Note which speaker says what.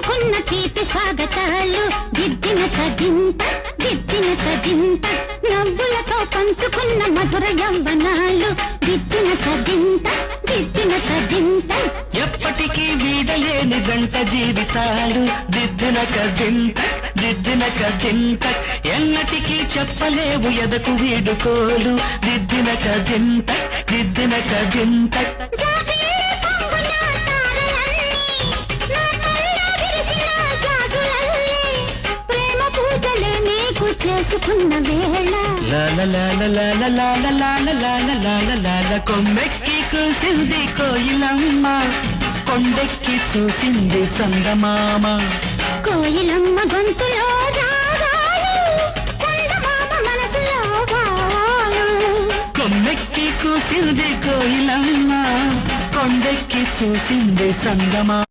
Speaker 1: పంచుకున్న తీపి స్వాగతాలు దిద్దిన తగింత నవ్వులతో పంచుకున్న మధుర యవ్వనాలు దిద్దిన తగింత
Speaker 2: ఎప్పటికీ వీడలేని జంట జీవితాలు దిద్దిన కదింత ఎన్నటికీ చెప్పలేవు ఎదకు వీడుకోలు దిద్దిన కదింత
Speaker 1: చేసుకున్న వేళ
Speaker 2: కొమ్మెక్కి కూసింది కోయిలమ్మ కొండెక్కి చూసింది చందమామ
Speaker 1: కోయిలమ్మ గొంతులో రాగాలు చందమామ మనసులో భావాలు
Speaker 2: కొమ్మెక్కి కూసింది కోయిలమ్మ కొండెక్కి చూసింది చందమామ